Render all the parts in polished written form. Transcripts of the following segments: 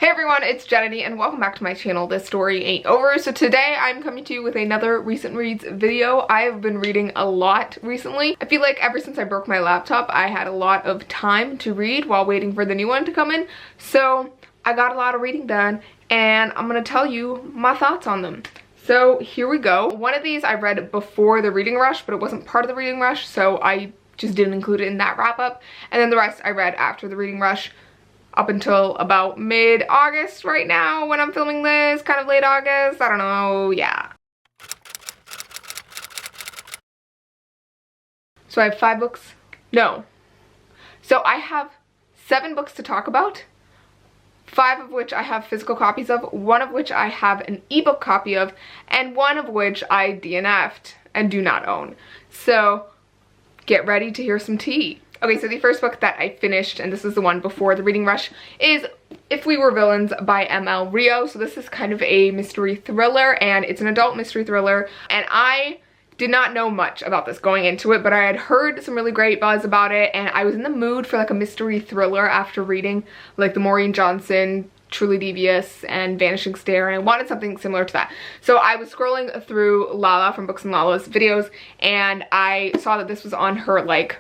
Hey everyone, it's Jananie and welcome back to my channel. This story ain't over. So today I'm coming to you with another recent reads video. I have been reading a lot recently. I feel like ever since I broke my laptop, I had a lot of time to read while waiting for the new one to come in. So I got a lot of reading done and I'm gonna tell you my thoughts on them. So here we go. One of these I read before the reading rush, but it wasn't part of the reading rush, so I just didn't include it in that wrap up. And then the rest I read after the reading rush, up until about mid-August right now when I'm filming this, kind of late August, I don't know, yeah. So I have 5 books? No. So I have 7 books to talk about, 5 of which I have physical copies of, 1 of which I have an ebook copy of, and 1 of which I DNF'd and do not own. So get ready to hear some tea. Okay, so the first book that I finished, and this is the one before the reading rush, is If We Were Villains by M.L. Rio. So this is kind of a mystery thriller, and it's an adult mystery thriller, and I did not know much about this going into it, but I had heard some really great buzz about it, and I was in the mood for like a mystery thriller after reading like the Maureen Johnson, Truly Devious, and Vanishing Stare, and I wanted something similar to that. So I was scrolling through Lala from Books and Lala's videos, and I saw that this was on her like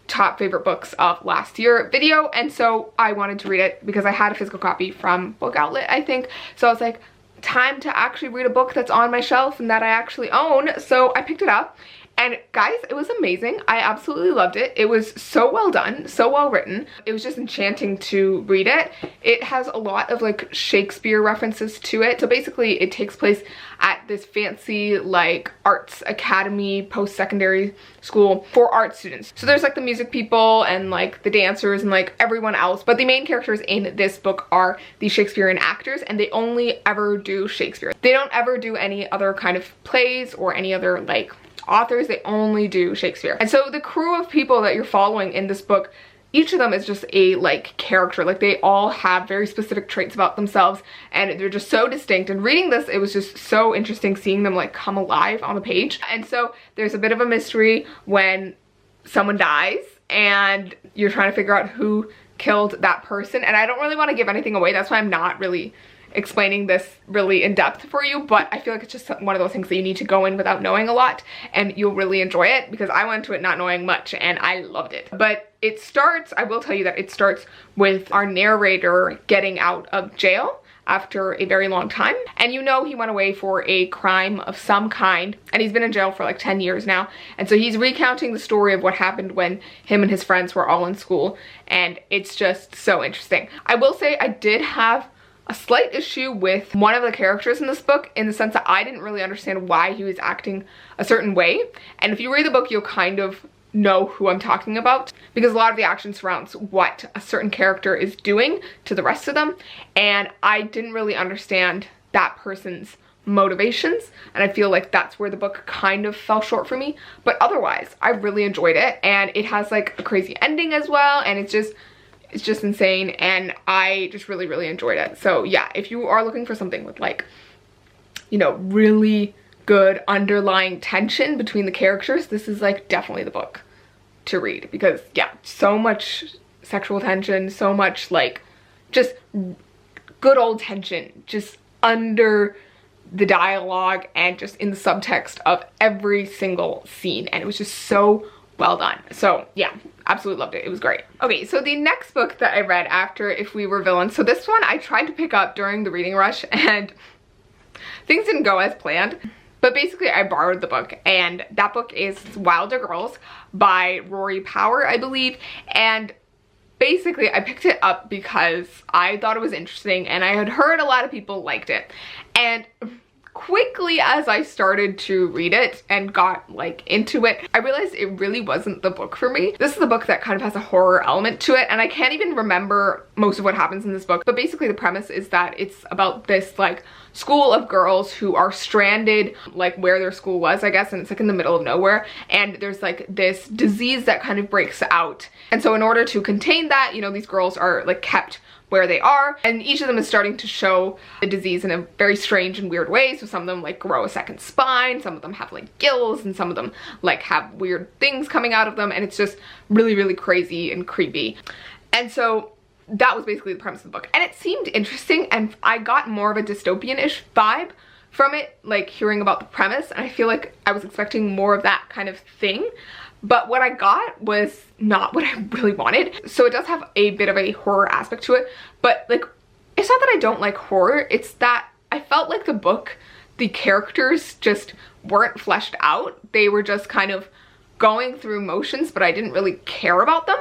top favorite books of last year video, and so I wanted to read it because I had a physical copy from Book Outlet, I think. So I was like, time to actually read a book that's on my shelf and that I actually own. So I picked it up, and guys, it was amazing. I absolutely loved it. It was so well done, so well written. It was just enchanting to read it. It has a lot of like Shakespeare references to it. So basically it takes place at this fancy like arts academy, post-secondary school for art students. So there's like the music people and like the dancers and like everyone else, but the main characters in this book are the Shakespearean actors, and they only ever do Shakespeare. They don't ever do any other kind of plays or any other like authors. They only do Shakespeare. And so the crew of people that you're following in this book, each of them is just a like character. Like they all have very specific traits about themselves, and they're just so distinct. And reading this, it was just so interesting seeing them like come alive on the page. And so there's a bit of a mystery when someone dies and you're trying to figure out who killed that person. And I don't really want to give anything away. That's why I'm not really explaining this really in depth for you, but I feel like it's just one of those things that you need to go in without knowing a lot, and you'll really enjoy it, because I went to it not knowing much and I loved it. But it starts, I will tell you that it starts with our narrator getting out of jail after a very long time, and you know he went away for a crime of some kind, and he's been in jail for like 10 years now, and so he's recounting the story of what happened when him and his friends were all in school, and it's just so interesting. I will say I did have a slight issue with one of the characters in this book, in the sense that I didn't really understand why he was acting a certain way. And if you read the book, you'll kind of know who I'm talking about, because a lot of the action surrounds what a certain character is doing to the rest of them, and I didn't really understand that person's motivations, and I feel like that's where the book kind of fell short for me. But otherwise, I really enjoyed it, and it has like a crazy ending as well, and it's just insane, and I just really enjoyed it. So yeah, if you are looking for something with like, you know, really good underlying tension between the characters, this is like definitely the book to read, because yeah, so much sexual tension, so much like just good old tension just under the dialogue and just in the subtext of every single scene, and it was just so well done. So yeah, absolutely loved it. It was great. Okay, so the next book that I read after If We Were Villains, so this one I tried to pick up during the reading rush and things didn't go as planned, but basically I borrowed the book, and that book is Wilder Girls by Rory Power, I believe. And basically I picked it up because I thought it was interesting, and I had heard a lot of people liked it, and quickly as I started to read it and got like into it, I realized it really wasn't the book for me. This is a book that kind of has a horror element to it, and I can't even remember most of what happens in this book, but basically the premise is that it's about this like school of girls who are stranded like where their school was, I guess, and it's like in the middle of nowhere, and there's like this disease that kind of breaks out, and so in order to contain that, you know, these girls are like kept where they are, and each of them is starting to show the disease in a very strange and weird way. So some of them like grow a second spine, some of them have like gills, and some of them like have weird things coming out of them, and it's just really crazy and creepy. And so that was basically the premise of the book. And it seemed interesting, and I got more of a dystopian-ish vibe from it, like hearing about the premise, and I feel like I was expecting more of that kind of thing. But what I got was not what I really wanted. So it does have a bit of a horror aspect to it, but like, it's not that I don't like horror, it's that I felt like the book, the characters just weren't fleshed out. They were just kind of going through motions, but I didn't really care about them.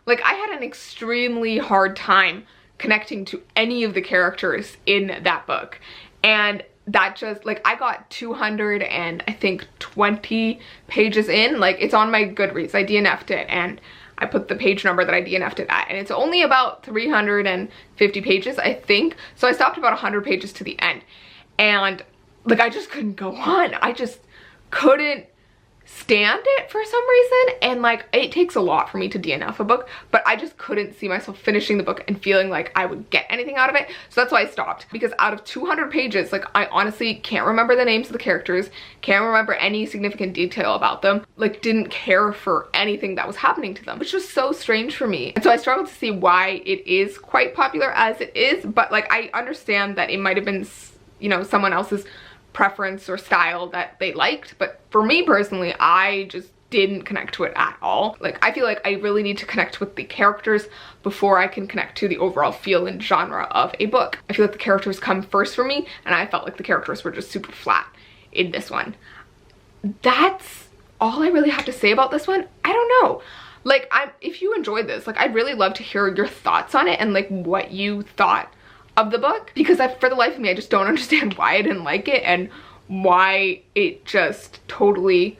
Like, I had an extremely hard time connecting to any of the characters in that book. And that just, like, I got 200 and I think 20 pages in. Like, it's on my Goodreads. I DNF'd it and I put the page number that I DNF'd it at, and it's only about 350 pages, I think. So I stopped about 100 pages to the end, and like, I just couldn't go on. I just couldn't stand it for some reason, and like, it takes a lot for me to DNF a book, but I just couldn't see myself finishing the book and feeling like I would get anything out of it. So that's why I stopped, because out of 200 pages, like, I honestly can't remember the names of the characters, can't remember any significant detail about them, like, didn't care for anything that was happening to them, which was so strange for me. And so I struggled to see why it is quite popular as it is, but like, I understand that it might have been, you know, someone else's preference or style that they liked, but for me personally, I just didn't connect to it at all. Like, I feel like I really need to connect with the characters before I can connect to the overall feel and genre of a book. I feel like the characters come first for me, and I felt like the characters were just super flat in this one. That's all I really have to say about this one. I don't know. Like, if you enjoyed this, like, I'd really love to hear your thoughts on it and like what you thought of the book, because for the life of me, I just don't understand why I didn't like it and why it just totally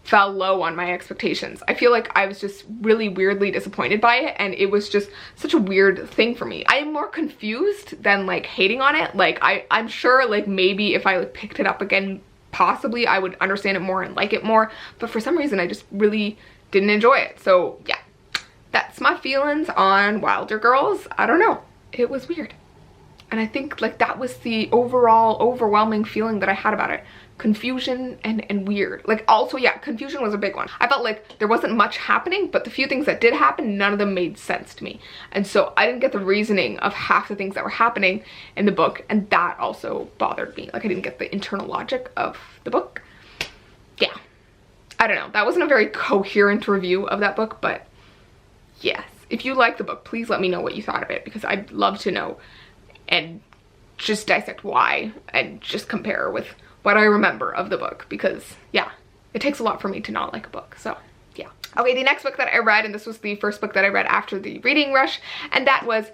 fell low on my expectations. I feel like I was just really weirdly disappointed by it, and it was just such a weird thing for me. I am more confused than like hating on it. Like, I'm sure like maybe if I like picked it up again, possibly I would understand it more and like it more, but for some reason I just really didn't enjoy it. So yeah, that's my feelings on Wilder Girls. I don't know, it was weird. And I think like that was the overall overwhelming feeling that I had about it. Confusion and weird. Like, also, yeah, confusion was a big one. I felt like there wasn't much happening, but the few things that did happen, none of them made sense to me. And so I didn't get the reasoning of half the things that were happening in the book, and that also bothered me. Like, I didn't get the internal logic of the book. Yeah. I don't know. That wasn't a very coherent review of that book, but yes. If you like the book, please let me know what you thought of it, because I'd love to know and just dissect why and just compare with what I remember of the book, because yeah, it takes a lot for me to not like a book. So yeah. Okay, the next book that I read, and this was the first book that I read after the reading rush, and that was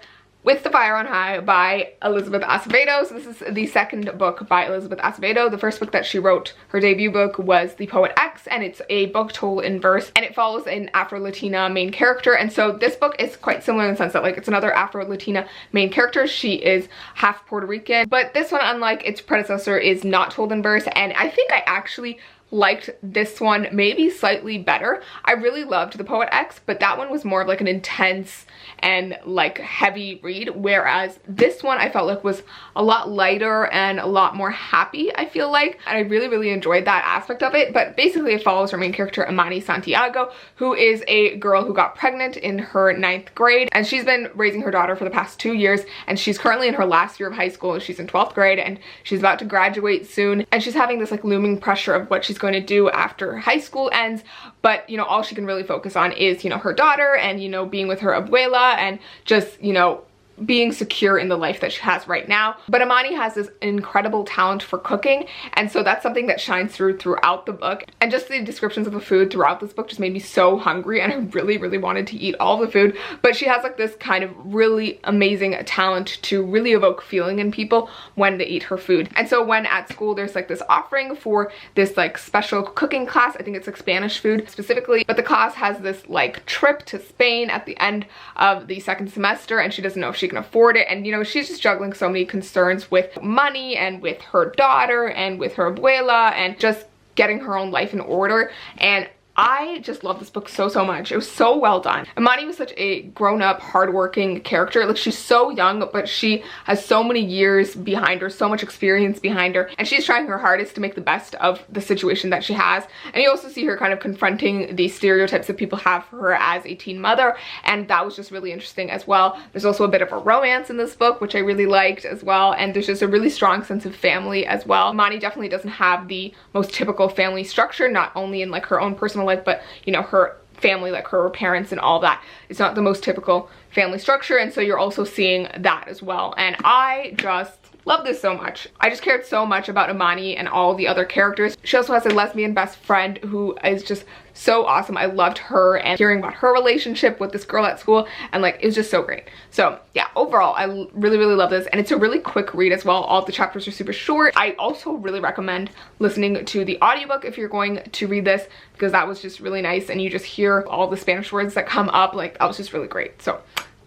With the Fire on High by Elizabeth Acevedo. So this is the second book by Elizabeth Acevedo. The first book that she wrote, her debut book, was The Poet X, and it's a book told in verse, and it follows an Afro-Latina main character. And so this book is quite similar in the sense that like it's another Afro-Latina main character. She is half Puerto Rican, but this one, unlike its predecessor, is not told in verse, and I think I actually liked this one maybe slightly better. I really loved The Poet X, but that one was more of like an intense and like heavy read, whereas this one I felt like was a lot lighter and a lot more happy, I feel like, and I really enjoyed that aspect of it. But basically it follows her main character, Imani Santiago, who is a girl who got pregnant in her 9th grade, and she's been raising her daughter for the past 2 years, and she's currently in her last year of high school. She's in 12th grade and she's about to graduate soon, and she's having this like looming pressure of what she's going to do after high school ends. But you know, all she can really focus on is, you know, her daughter and, you know, being with her abuela and just, you know, being secure in the life that she has right now. But Imani has this incredible talent for cooking, and so that's something that shines through throughout the book. And just the descriptions of the food throughout this book just made me so hungry, and I really wanted to eat all the food. But she has like this kind of really amazing talent to really evoke feeling in people when they eat her food. And so when at school there's like this offering for this like special cooking class, I think it's like Spanish food specifically, but the class has this like trip to Spain at the end of the 2nd semester, and she doesn't know if she can afford it. And you know, she's just juggling so many concerns with money and with her daughter and with her abuela and just getting her own life in order. And I just love this book so much. It was so well done. Imani was such a grown-up, hardworking character. Like, she's so young, but she has so many years behind her, so much experience behind her, and she's trying her hardest to make the best of the situation that she has. And you also see her kind of confronting the stereotypes that people have for her as a teen mother, and that was just really interesting as well. There's also a bit of a romance in this book, which I really liked as well, and there's just a really strong sense of family as well. Imani definitely doesn't have the most typical family structure, not only in like her own personal life, but you know, her family, like her parents and all that. It's not the most typical family structure, and so you're also seeing that as well. And I just love this so much. I just cared so much about Imani and all the other characters. She also has a lesbian best friend who is just so awesome. I loved her and hearing about her relationship with this girl at school, and like, it was just so great. So yeah, overall, I really love this, and it's a really quick read as well. All the chapters are super short. I also really recommend listening to the audiobook if you're going to read this, because that was just really nice, and you just hear all the Spanish words that come up. Like, that was just really great. So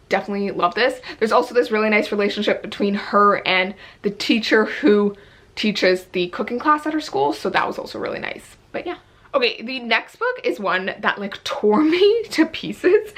definitely love this. There's also this really nice relationship between her and the teacher who teaches the cooking class at her school, so that was also really nice. But yeah. Okay, the next book is one that like tore me to pieces,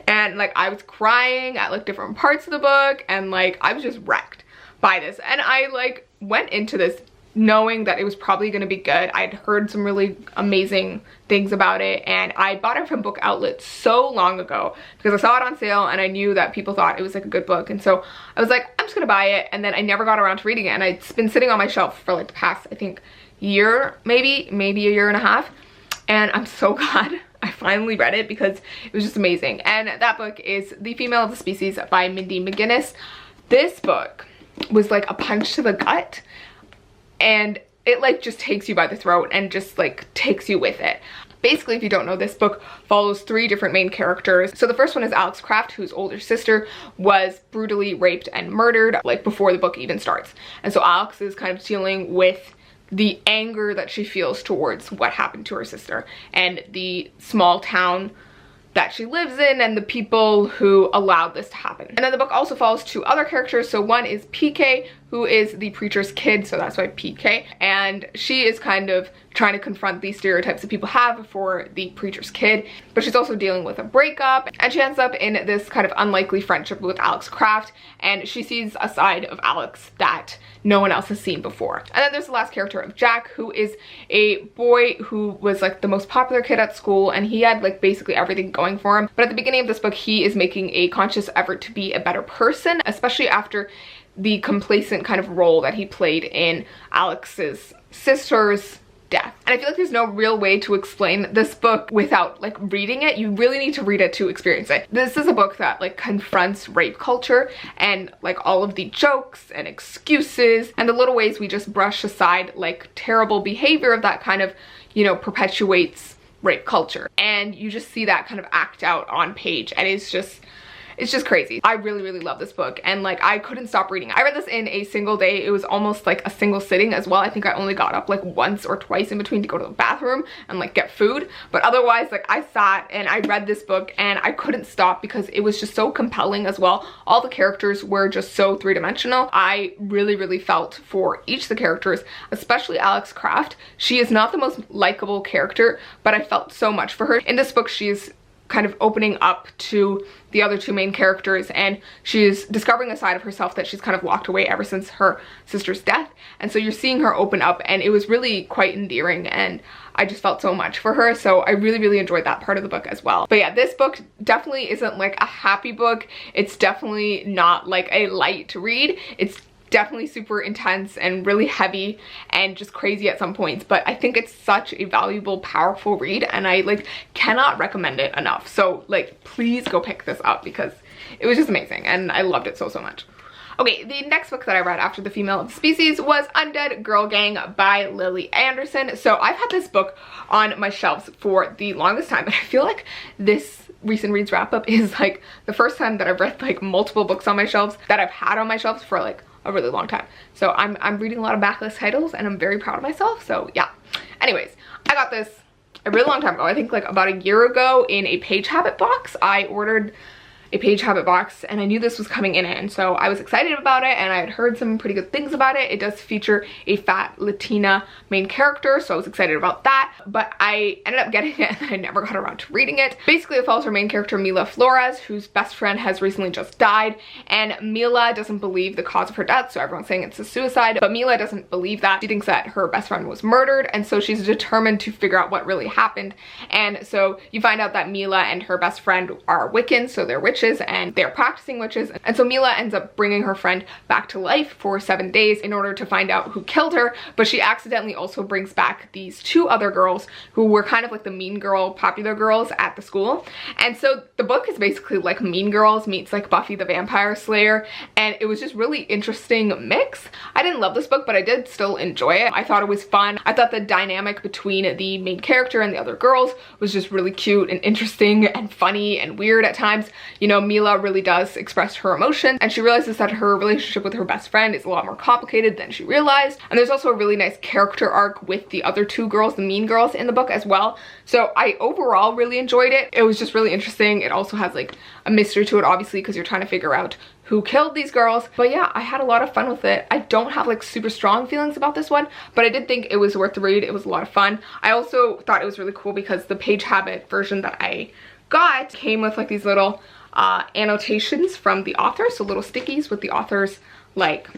and like I was crying at like different parts of the book, and like I was just wrecked by this. And I like went into this knowing that it was probably going to be good. I'd heard some really amazing things about it, and I bought it from Book Outlet so long ago because I saw it on sale and I knew that people thought it was like a good book, and so I was like, I'm just gonna buy it. And then I never got around to reading it, and it's been sitting on my shelf for like the past, I think, year, maybe a year and a half, and I'm so glad I finally read it because it was just amazing. And that book is The Female of the Species by Mindy McGinnis. This book was like a punch to the gut, and it like just takes you by the throat and just like takes you with it. Basically, if you don't know, this book follows 3 different main characters. So the first one is Alex Kraft, whose older sister was brutally raped and murdered like before the book even starts. And so Alex is kind of dealing with the anger that she feels towards what happened to her sister and the small town that she lives in and the people who allowed this to happen. And then the book also follows 2 other characters. So one is PK, who is the preacher's kid, so that's why PK, and she is kind of trying to confront these stereotypes that people have for the preacher's kid, but she's also dealing with a breakup, and she ends up in this kind of unlikely friendship with Alex Kraft, and she sees a side of Alex that no one else has seen before. And then there's the last character of Jack, who is a boy who was like the most popular kid at school, and he had like basically everything going for him. But at the beginning of this book, he is making a conscious effort to be a better person, especially after the complacent kind of role that he played in Alex's sister's death. And I feel like there's no real way to explain this book without like reading it. You really need to read it to experience it. This is a book that like confronts rape culture and like all of the jokes and excuses and the little ways we just brush aside like terrible behavior of that kind of, you know, perpetuates rape culture. And you just see that kind of act out on page, and it's just crazy. I really love this book, and like I couldn't stop reading. I read this in a single day. It was almost like a single sitting as well. I think I only got up like once or twice in between to go to the bathroom and like get food, but otherwise like I sat and I read this book and I couldn't stop because it was just so compelling as well. All the characters were just so three-dimensional. I really felt for each of the characters, especially Alex Kraft. She is not the most likable character, but I felt so much for her. In this book, she's kind of opening up to the other 2 main characters, and she's discovering a side of herself that she's kind of locked away ever since her sister's death. And so you're seeing her open up, and it was really quite endearing, and I just felt so much for her. So I really enjoyed that part of the book as well. But yeah, this book definitely isn't like a happy book. It's definitely not like a light read. It's definitely super intense and really heavy and just crazy at some points, but I think it's such a valuable, powerful read, and I like cannot recommend it enough. So like please go pick this up because it was just amazing and I loved it so much. Okay, the next book that I read after The Female of the Species was Undead Girl Gang by Lily Anderson. So I've had this book on my shelves for the longest time, and I feel like this recent reads wrap up is like the first time that I've read like multiple books on my shelves that I've had on my shelves for like a really long time. So I'm reading a lot of backlist titles and I'm very proud of myself. So yeah. Anyways, I got this a really long time ago. I think like about a year ago in a Page Habit box. I ordered a Page Habit box, and I knew this was coming in it, and so I was excited about it, and I had heard some pretty good things about it. It does feature a fat Latina main character, so I was excited about that, but I ended up getting it and I never got around to reading it. Basically, it follows our main character Mila Flores, whose best friend has recently just died, and Mila doesn't believe the cause of her death, so everyone's saying it's a suicide, but Mila doesn't believe that. She thinks that her best friend was murdered, and so she's determined to figure out what really happened. And so you find out that Mila and her best friend are Wiccans, so they're witches and they're practicing witches. And so Mila ends up bringing her friend back to life for 7 days in order to find out who killed her, but she accidentally also brings back these 2 other girls who were kind of like the mean girl, popular girls at the school. And so the book is basically like Mean Girls meets like Buffy the Vampire Slayer, and it was just really interesting mix. I didn't love this book, but I did still enjoy it. I thought it was fun. I thought the dynamic between the main character and the other girls was just really cute and interesting and funny and weird at times. You know, Mila really does express her emotions, and she realizes that her relationship with her best friend is a lot more complicated than she realized. And there's also a really nice character arc with the other 2 girls, the mean girls, in the book as well. So I overall really enjoyed it. It was just really interesting. It also has like a mystery to it, obviously, because you're trying to figure out who killed these girls. But yeah, I had a lot of fun with it. I don't have like super strong feelings about this one, but I did think it was worth the read. It was a lot of fun. I also thought it was really cool because the Page Habit version that I got came with like these little annotations from the author, so little stickies with the author's like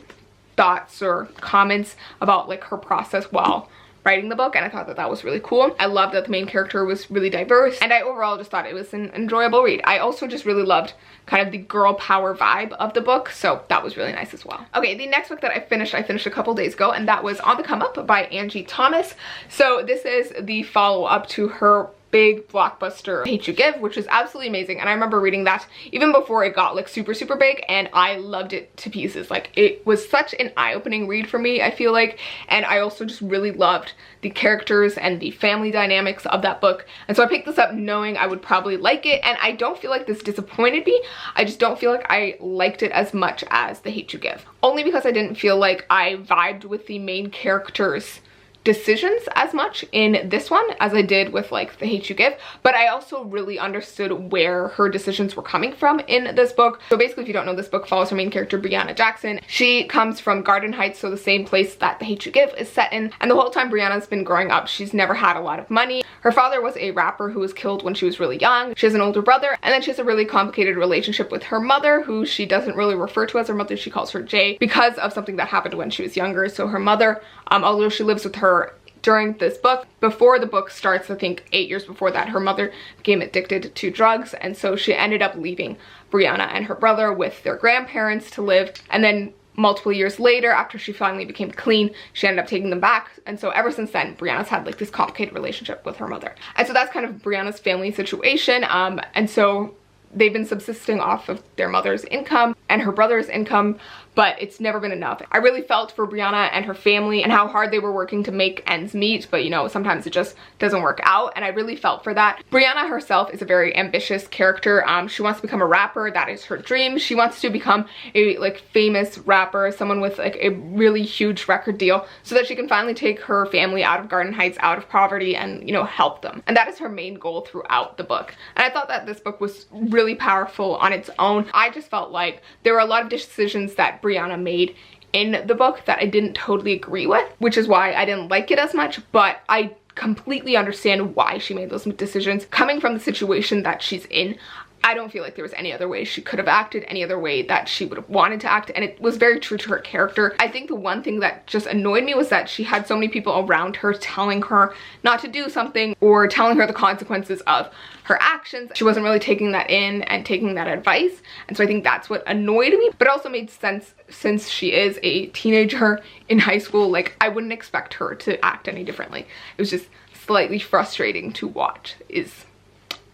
thoughts or comments about like her process while writing the book, and I thought that that was really cool. I loved that the main character was really diverse, and I overall just thought it was an enjoyable read. I also just really loved kind of the girl power vibe of the book, so that was really nice as well. Okay, the next book that I finished a couple days ago, and that was On the Come Up by Angie Thomas. So this is the follow-up to her big blockbuster Hate U Give, which is absolutely amazing, and I remember reading that even before it got like super big, and I loved it to pieces. Like, it was such an eye-opening read for me, I feel like, and I also just really loved the characters and the family dynamics of that book, and so I picked this up knowing I would probably like it, and I don't feel like this disappointed me. I just don't feel like I liked it as much as the Hate U Give, only because I didn't feel like I vibed with the main characters' decisions as much in this one as I did with like the Hate U Give, but I also really understood where her decisions were coming from in this book. So basically, if you don't know, this book follows her main character Brianna Jackson. She comes from Garden Heights, so the same place that the Hate U Give is set in, and the whole time Brianna's been growing up, she's never had a lot of money. Her father was a rapper who was killed when she was really young. She has an older brother, and then she has a really complicated relationship with her mother, who she doesn't really refer to as her mother. She calls her Jay because of something that happened when she was younger. So her mother, although she lives with her during this book, before the book starts, I think 8 years before that, her mother became addicted to drugs, and so she ended up leaving Brianna and her brother with their grandparents to live, and then multiple years later, after she finally became clean, she ended up taking them back. And so ever since then, Brianna's had like this complicated relationship with her mother, and so that's kind of Brianna's family situation. And so they've been subsisting off of their mother's income and her brother's income, but it's never been enough. I really felt for Brianna and her family and how hard they were working to make ends meet, but you know, sometimes it just doesn't work out, and I really felt for that. Brianna herself is a very ambitious character. She wants to become a rapper. That is her dream. She wants to become a like famous rapper, someone with like a really huge record deal, so that she can finally take her family out of Garden Heights, out of poverty, and you know, help them. And that is her main goal throughout the book. And I thought that this book was really powerful on its own. I just felt like there were a lot of decisions that Brianna made in the book that I didn't totally agree with, which is why I didn't like it as much, but I completely understand why she made those decisions. Coming from the situation that she's in, I don't feel like there was any other way she could have acted, any other way that she would have wanted to act, and it was very true to her character. I think the one thing that just annoyed me was that she had so many people around her telling her not to do something or telling her the consequences of her actions. She wasn't really taking that in and taking that advice, and so I think that's what annoyed me, but it also made sense since she is a teenager in high school. Like, I wouldn't expect her to act any differently. It was just slightly frustrating to watch is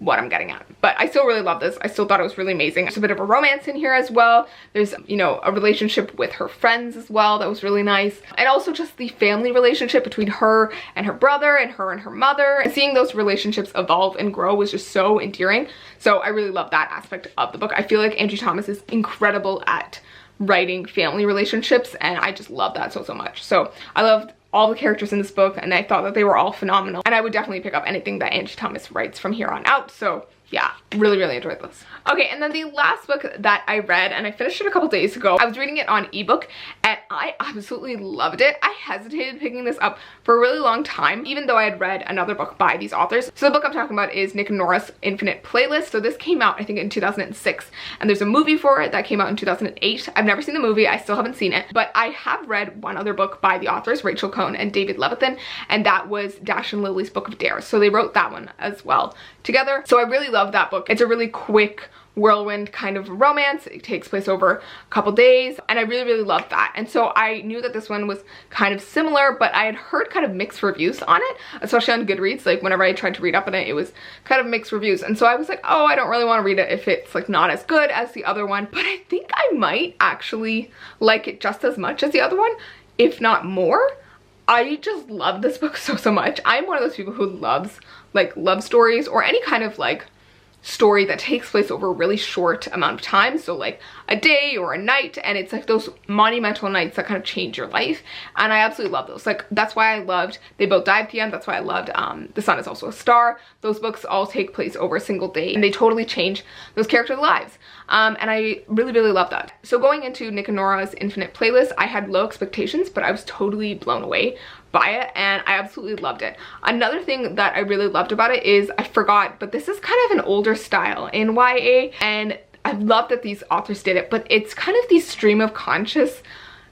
what I'm getting at. But I still really love this. I still thought it was really amazing. There's a bit of a romance in here as well. There's, you know, a relationship with her friends as well that was really nice. And also just the family relationship between her and her brother and her mother. And seeing those relationships evolve and grow was just so endearing. So I really love that aspect of the book. I feel like Angie Thomas is incredible at writing family relationships, and I just love that so much. So I loved all the characters in this book, and I thought that they were all phenomenal, and I would definitely pick up anything that Angie Thomas writes from here on out. So yeah, really, really enjoyed this. Okay, and then the last book that I read, and I finished it a couple days ago, I was reading it on ebook, and I absolutely loved it. I hesitated picking this up for a really long time, even though I had read another book by these authors. So the book I'm talking about is Nick and Nora's Infinite Playlist. So this came out, I think, in 2006, and there's a movie for it that came out in 2008. I've never seen the movie, I still haven't seen it, but I have read one other book by the authors, Rachel Cohn and David Levithan, and that was Dash and Lily's Book of Dares. So they wrote that one as well together. So I really love that book. It's a really quick whirlwind kind of romance. It takes place over a couple days, and I really, really loved that. And so I knew that this one was kind of similar, but I had heard kind of mixed reviews on it, especially on Goodreads. Like whenever I tried to read up on it, it was kind of mixed reviews. And so I was like, oh, I don't really want to read it if it's like not as good as the other one, but I think I might actually like it just as much as the other one, if not more. I just love this book so much. I'm one of those people who loves like love stories or any kind of like story that takes place over a really short amount of time, so like a day or a night, and it's like those monumental nights that kind of change your life, and I absolutely love those. Like that's why I loved They Both Die at the End. That's why I loved The Sun Is Also a Star. Those books all take place over a single day, and they totally change those characters' lives, and I really, really love that. So going into Nick and Nora's Infinite Playlist, I had low expectations, but I was totally blown away by it, and I absolutely loved it. Another thing that I really loved about it is, I forgot, but this is kind of an older style in YA, and I love that these authors did it, but it's kind of the stream of conscious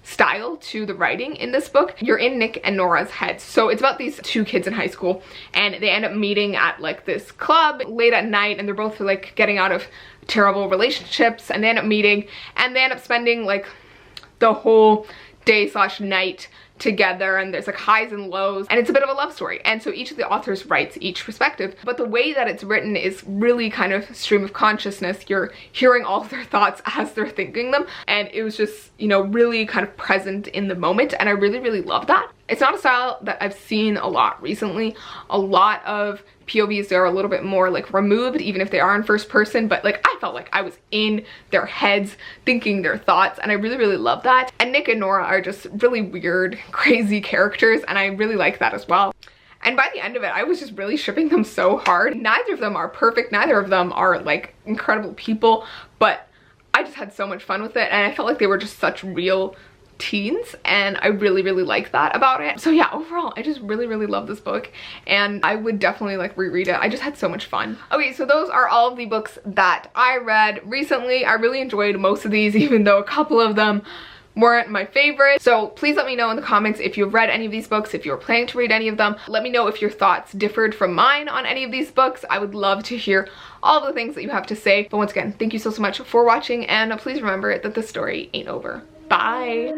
style to the writing in this book. You're in Nick and Nora's heads. So it's about these two kids in high school, and they end up meeting at like this club late at night, and they're both like getting out of terrible relationships, and they end up meeting, and they end up spending like the whole day slash night together, and there's like highs and lows, and it's a bit of a love story. And so each of the authors writes each perspective, but the way that it's written is really kind of stream of consciousness. You're hearing all of their thoughts as they're thinking them, and it was just, you know, really kind of present in the moment, and I really, really love that. It's not a style that I've seen a lot recently. A lot of POVs, they're a little bit more like removed, even if they are in first person, but like I felt like I was in their heads thinking their thoughts, and I really, really love that. And Nick and Nora are just really weird, crazy characters, and I really like that as well. And by the end of it, I was just really shipping them so hard. Neither of them are perfect, neither of them are like incredible people, but I just had so much fun with it, and I felt like they were just such real teens, and I really, really like that about it. So yeah, overall I just really, really love this book, and I would definitely like reread it. I just had so much fun. Okay, so those are all of the books that I read recently. I really enjoyed most of these, even though a couple of them weren't my favorite. So please let me know in the comments if you've read any of these books, if you're planning to read any of them. Let me know if your thoughts differed from mine on any of these books. I would love to hear all the things that you have to say. But once again, thank you so much for watching, and please remember that the story ain't over. Bye!